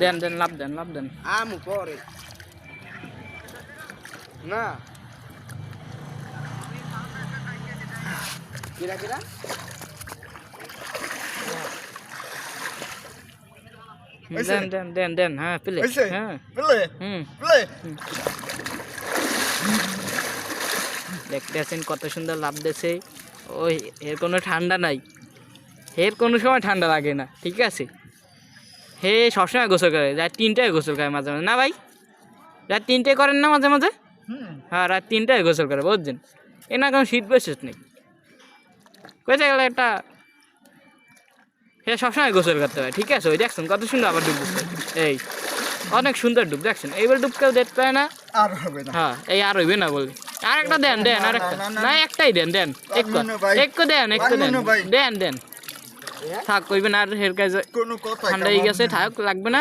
দেন দেন লাভ দেন লাভ দেন আমু পরে না কিরা কিরা দেন দেন দেন দেন হ্যাঁ প্লে হ্যাঁ বলে হুম বলে দেখতেছেন কত সুন্দর লাভ দিয়েছে ওই এর কোনো ঠান্ডা নাই এর কোনো সময় ঠান্ডা লাগে না ঠিক আছে হে সবসময় গোসল করে রাত 3টায় গোসল করে মাঝে মাঝে না ভাই রাত 3টায় করেন না মাঝে মাঝে হ্যাঁ রাত 3টায় গোসল করে বুঝছেন এ না কোনো শীত বিশেষ নেই কোথায় গেলে একটা হে সবসময় গোসল করতে হয় ঠিক আছে ওই দেখছেন কত সুন্দর আবার ডুব দিচ্ছে এই অনেক সুন্দর ডুব দেখছেন এইবার ডুব কেউ দেখতে পায় না আর হবে না হ্যাঁ এই আর হইবে না বলি আরেকটা দেন দেন আরেকটা না একটাই দেন দেন একটু দেন একটু দেন দেন দেন থাক কইবেন আর হের কাছে কোনো কথা ঠান্ডা হয়ে গেছে থাক লাগবে না